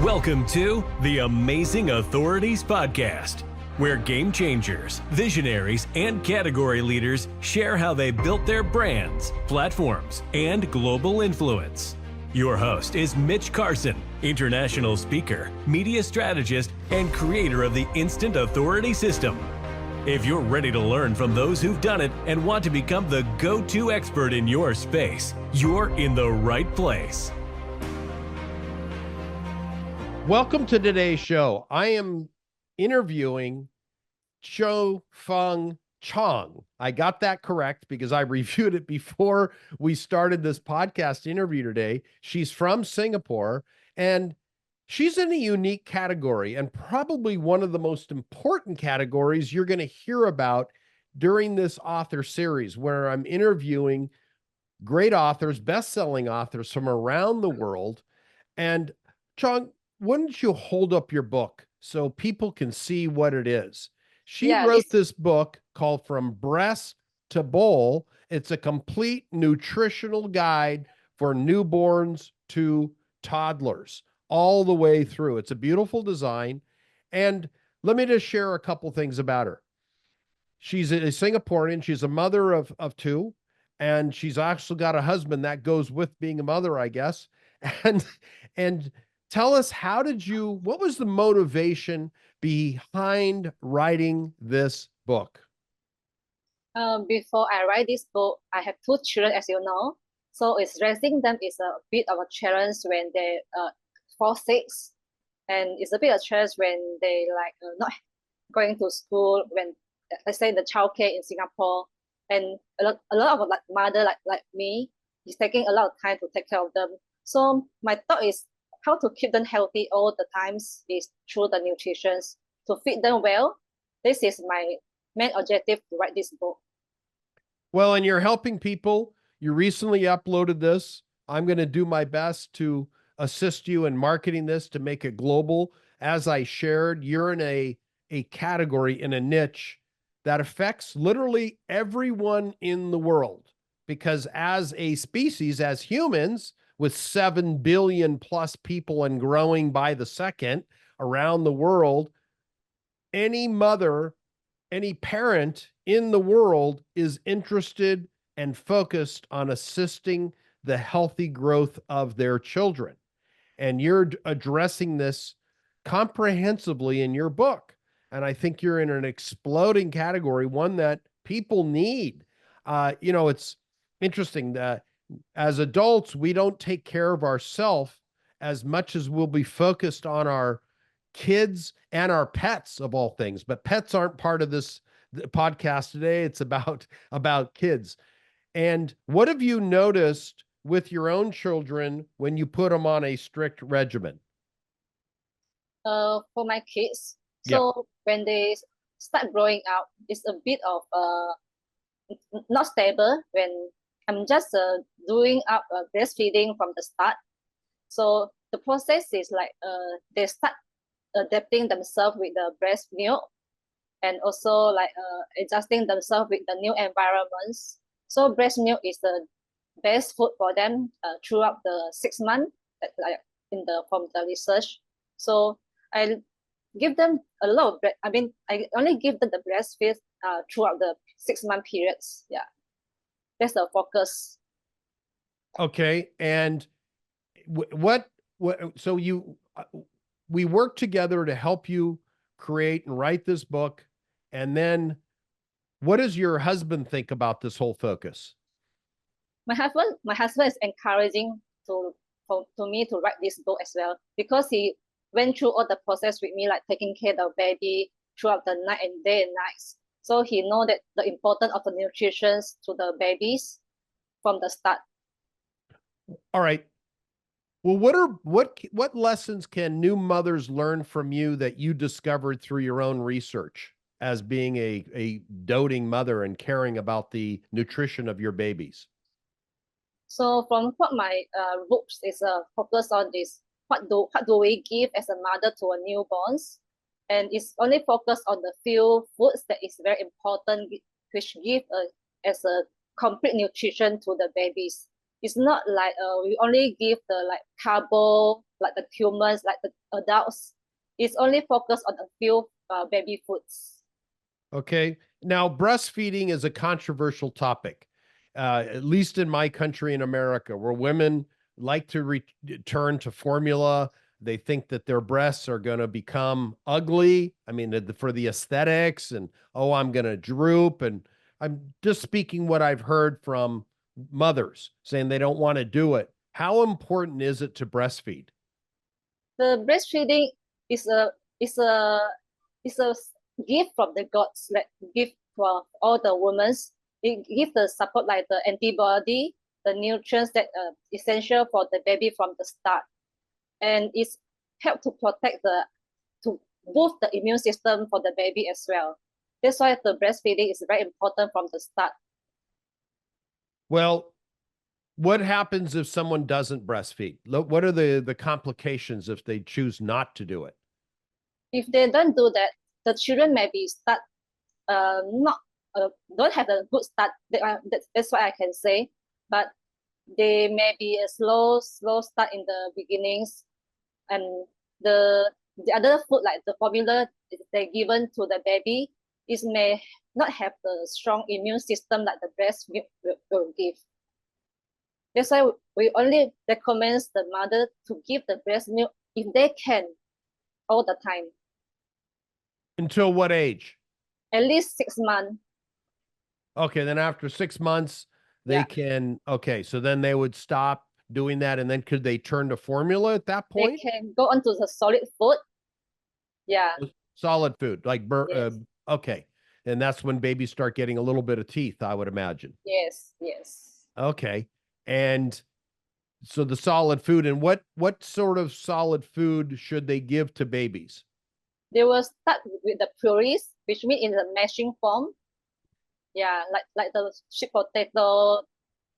Welcome to the Amazing Authorities Podcast, where game changers, visionaries, and category leaders share how they built their brands, platforms, and global influence. Your host is Mitch Carson, international speaker, media strategist, and creator of the Instant Authority System. If you're ready to learn from those who've done it and want to become the go-to expert in your space, you're in the right place. Welcome to today's show. I am interviewing Chong Chong. I got that correct because I reviewed it before we started this podcast interview today. She's from Singapore, and she's in a unique category and probably one of the most important categories you're going to hear about during this author series, where I'm interviewing great authors, best-selling authors from around the world. And Chong, why don't you hold up your book so people can see what it is? She wrote this book called From Breast to Bowl. It's a complete nutritional guide for newborns to toddlers all the way through. It's a beautiful design. And let me just share a couple things about her. She's a Singaporean. She's a mother of two, and she's also got a husband that goes with being a mother, I guess. And tell us, what was the motivation behind writing this book? Before I write this book, I have two children, as you know. So raising them is a bit of a challenge when they 4, 6. And it's a bit of a challenge when they not going to school, when let's say the childcare in Singapore. And a lot of mother like me is taking a lot of time to take care of them. So my thought is how to keep them healthy all the times is through the nutrition, to feed them well. This is my main objective to write this book. Well, and you're helping people. You recently uploaded this. I'm going to do my best to assist you in marketing this to make it global. As I shared, you're in a category, in a niche that affects literally everyone in the world, because as a species, as humans, with 7 billion plus people and growing by the second around the world, any mother, any parent in the world is interested and focused on assisting the healthy growth of their children. And you're addressing this comprehensively in your book. And I think you're in an exploding category, one that people need. It's interesting that as adults, we don't take care of ourselves as much as we'll be focused on our kids and our pets, of all things. But pets aren't part of this podcast today. It's about kids. And what have you noticed with your own children when you put them on a strict regimen? For my kids, so when they start growing up, it's a bit of not stable when I'm just doing up breastfeeding from the start. So the process is they start adapting themselves with the breast milk, and also adjusting themselves with the new environments. So breast milk is the best food for them throughout the 6 months, from the research. So I give them a lot of I only give them the breastfeed throughout the 6-month periods. Yeah. That's the focus. Okay. And so we work together to help you create and write this book. And then what does your husband think about this whole focus? My husband is encouraging to me to write this book as well, because he went through all the process with me, like taking care of the baby throughout the night and day and nights. So he know that the importance of the nutrition to the babies from the start. All right. Well, what lessons can new mothers learn from you that you discovered through your own research as being a doting mother and caring about the nutrition of your babies? So from what my books is focused on is what do we give as a mother to a newborns, and it's only focused on the few foods that is very important, which give as a complete nutrition to the babies. It's not like we only give the like carbo, like the humans, like the adults. It's only focused on a few baby foods. Okay. Now, breastfeeding is a controversial topic, at least in my country in America, where women like to return to formula. They think that their breasts are going to become ugly. I mean, for the aesthetics, and oh, I'm going to droop. And I'm just speaking what I've heard from mothers saying they don't want to do it. How important is it to breastfeed? The breastfeeding is a is a is a gift from the gods, like gift for all the women. It gives the support like the antibody, the nutrients that are essential for the baby from the start, and it's help to protect to boost the immune system for the baby as well. That's why the breastfeeding is very important from the start. Well, what happens if someone doesn't breastfeed? What are the complications if they choose not to do it? If they don't do that, the children maybe start not don't have a good start. That's what I can say. But they may be a slow start in the beginnings, and the other food like the formula they given to the baby is may not have the strong immune system like the breast milk will give. That's why we only recommend the mother to give the breast milk if they can all the time. Until what age? At least 6 months. Okay, then after 6 months, they Yeah. can, okay, so then they would stop doing that, and then could they turn to formula at that They point? can go on to the solid food. Yeah. Solid food, like Yes. okay. And that's when babies start getting a little bit of teeth, I would imagine. Yes. Yes. Okay. And so the solid food, and what sort of solid food should they give to babies? They will start with the purees, which means in the mashing form. Yeah, like the sweet potato,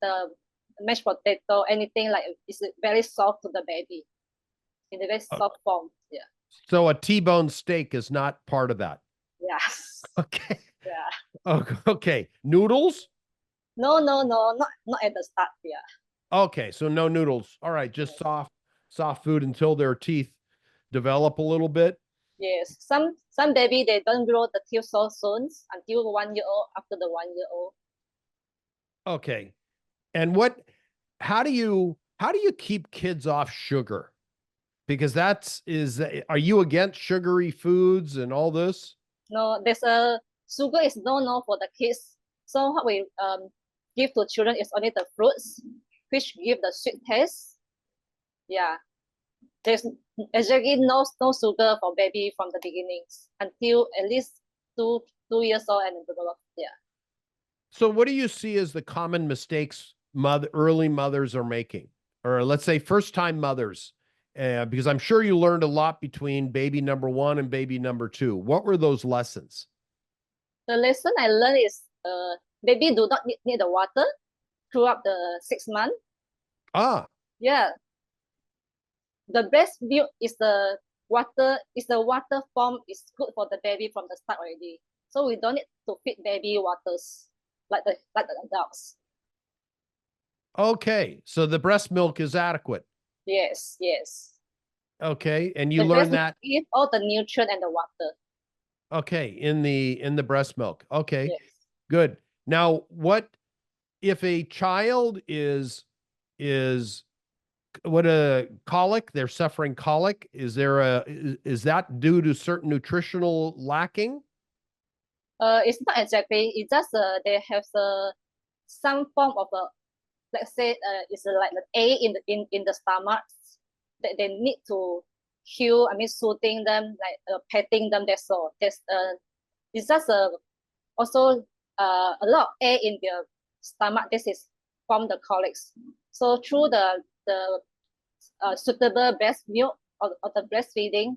the mashed potato, anything like it's very soft to the baby in a very soft form. Yeah. So a T-bone steak is not part of that. Yes. Okay. Yeah. Okay. Noodles? No, not at the start. Yeah. Okay, so no noodles. All right, just soft food until their teeth develop a little bit. Yes. Some baby they don't grow the teeth so soon until 1 year old, after the 1 year old. Okay. And how do you keep kids off sugar? Because are you against sugary foods and all this? No, there's a sugar is no for the kids. So what we give to children is only the fruits, which give the sweet taste. Yeah. There's actually no sugar for baby from the beginnings until at least 2 years old and develop. Yeah. So what do you see as the common mistakes early mothers are making? Or let's say first-time mothers, because I'm sure you learned a lot between baby number 1 and baby number 2. What were those lessons? The lesson I learned is baby do not need the water throughout the 6 months. Ah, Yeah. The breast milk is the water form is good for the baby from the start already. So we don't need to feed baby waters like the adults. okay. So the breast milk is adequate. Yes, yes. Okay, and you The learn breast that. milk give all the nutrient and the water. Okay, in the breast milk. Okay, Yes. good. Now, what if a child is what a colic? They're suffering colic. Is that due to certain nutritional lacking? It's not exactly. It's just they have some form of a, let's say it's like an A in the stomach that they need to heal. I mean, soothing them, like petting them. That's all. It's just also a lot of air in their stomach. This is from the colics. So through the suitable breast milk or the breastfeeding,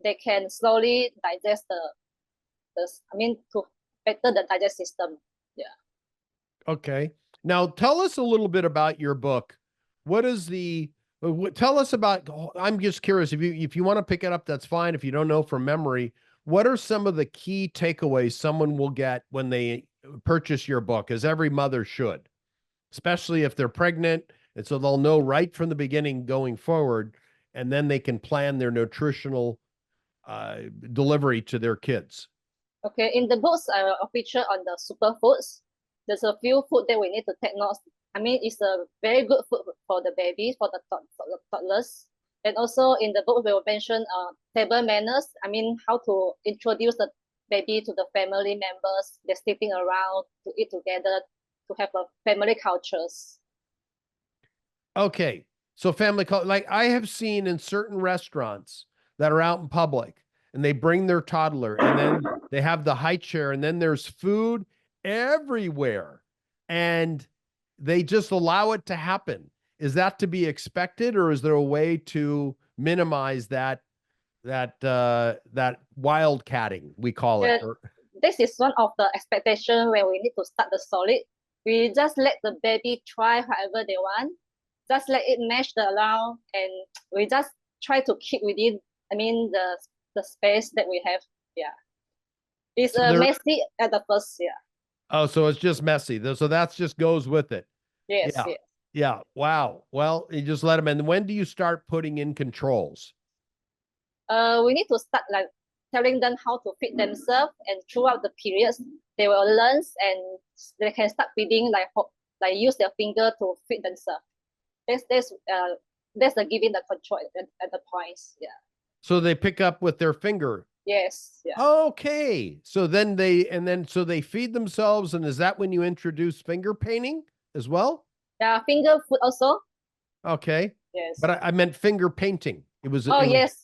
they can slowly digest to better the digest system. Yeah. Okay. Now, tell us a little bit about your book. What is tell us about, I'm just curious, if you want to pick it up, that's fine. If you don't know from memory, what are some of the key takeaways someone will get when they purchase your book, as every mother should? especially if they're pregnant. And so they'll know right from the beginning going forward, and then they can plan their nutritional delivery to their kids. Okay, in the books, I will feature on the superfoods. There's a few food that we need to take notes. I mean, it's a very good food for the baby, for the toddlers. And also in the book, we will mention table manners. I mean, how to introduce the baby to the family members. They're sitting around to eat together, to have a family cultures. Okay, so family culture, like I have seen in certain restaurants that are out in public, and they bring their toddler, and then they have the high chair, and then there's food everywhere, and they just allow it to happen. Is that to be expected, or is there a way to minimize that wildcatting, we call it? This is one of the expectations when we need to start the solid. We just let the baby try whatever they want. Just let it mesh the around, and we just try to keep within, I mean, the space that we have. Yeah. It's So messy at the first, yeah. Oh, so it's just messy. So that's just goes with it. Yes, Yeah. yes. Yeah. Wow. Well, you just let them in. When do you start putting in controls? We need to start like telling them how to feed themselves, and throughout the periods, they will learn, and they can start feeding like use their finger to feed themselves. That's the giving the control at the points. Yeah. So they pick up with their finger. Yes. Yeah. Okay. So then so they feed themselves, and is that when you introduce finger painting as well? Yeah, finger food also. Okay. Yes. But I meant finger painting. It was. Yes.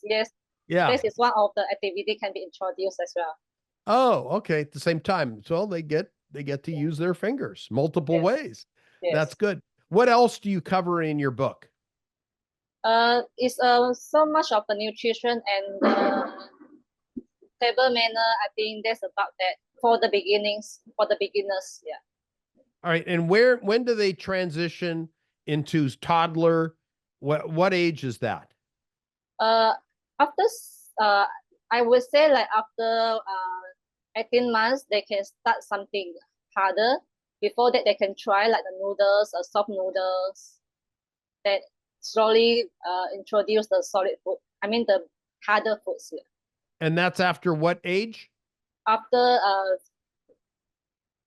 Yeah. This is one of the activity can be introduced as well. Oh, okay. At the same time. So they get to use their fingers multiple ways. Yes. That's good. What else do you cover in your book? It's so much of the nutrition and table manner. I think that's about that for the beginnings, for the beginners. Yeah. All right. And when do they transition into toddler? What age is that? After I would say like after 18 months, they can start something harder. Before that, they can try like the noodles or soft noodles. That slowly introduce the solid food. I mean the harder foods. Yeah. And that's after what age? After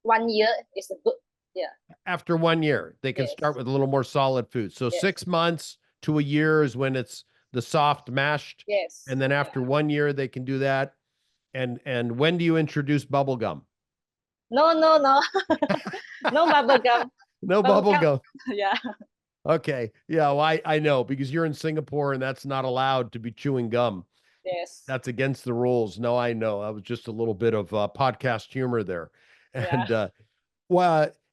1 year is a good, yeah. After 1 year, they can start with a little more solid food. So 6 months to a year is when it's the soft mashed. Yes. And then after 1 year, they can do that. And when do you introduce bubble gum? No. No bubble gum. No bubble gum. Yeah. Okay. Yeah, well, I know, because you're in Singapore and that's not allowed to be chewing gum. Yes. That's against the rules. No, I know. That was just a little bit of podcast humor there.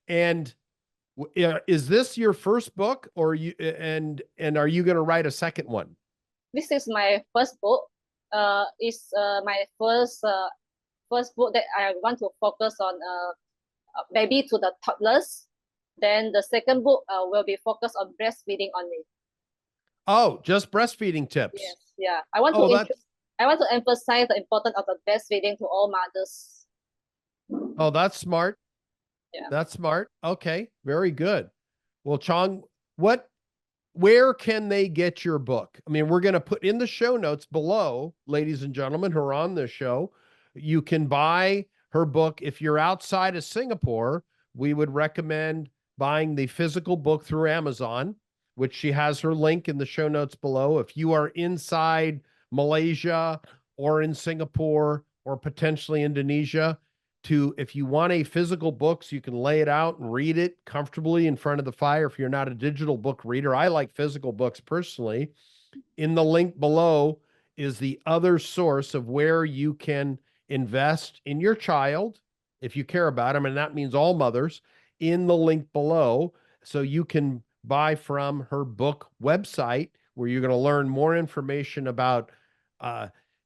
And is this your first book, or you and are you going to write a second one? This is my first book. It's my first book that I want to focus on baby to the toddlers. Then the second book will be focused on breastfeeding only. Oh, just breastfeeding tips. Yes, yeah. I want to emphasize the importance of the breastfeeding to all mothers. Oh, that's smart. Yeah. That's smart. Okay, very good. Well, Chong, where can they get your book? I mean, we're going to put in the show notes below, ladies and gentlemen who are on this show. You can buy her book. If you're outside of Singapore, we would recommend buying the physical book through Amazon, which she has her link in the show notes below. If you are inside Malaysia or in Singapore or potentially Indonesia, if you want a physical book so you can lay it out and read it comfortably in front of the fire. If you're not a digital book reader, I like physical books personally. In the link below is the other source of where you can invest in your child, if you care about them, and that means all mothers, in the link below. So you can buy from her book website, where you're going to learn more information about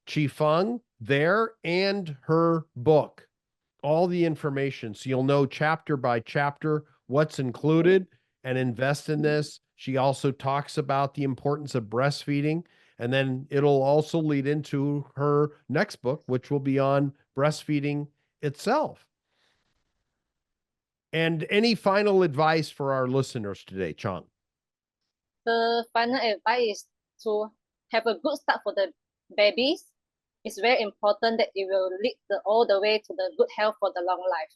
Chiew Fung there and her book. All the information, so you'll know chapter by chapter what's included, and invest in this. She also talks about the importance of breastfeeding, and then it'll also lead into her next book, which will be on breastfeeding itself. And any final advice for our listeners today, Chong? The final advice is to have a good start for the babies. It's very important that it will lead all the way to the good health for the long life.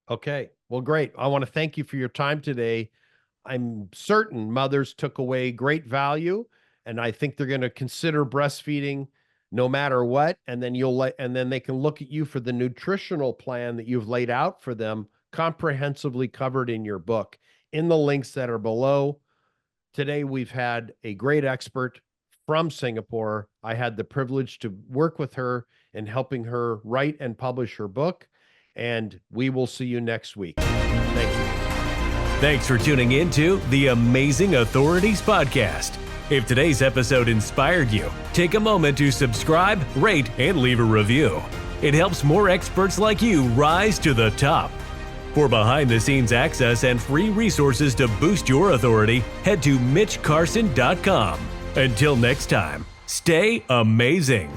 Okay, well, great. I want to thank you for your time today. I'm certain mothers took away great value, and I think they're going to consider breastfeeding no matter what. And then they can look at you for the nutritional plan that you've laid out for them, comprehensively covered in your book, in the links that are below. Today, we've had a great expert from Singapore. I had the privilege to work with her in helping her write and publish her book, and we will see you next week. Thank you. Thanks for tuning in to the Amazing Authorities Podcast. If today's episode inspired you, take a moment to subscribe, rate, and leave a review. It helps more experts like you rise to the top. For behind-the-scenes access and free resources to boost your authority, head to MitchCarson.com. Until next time, stay amazing.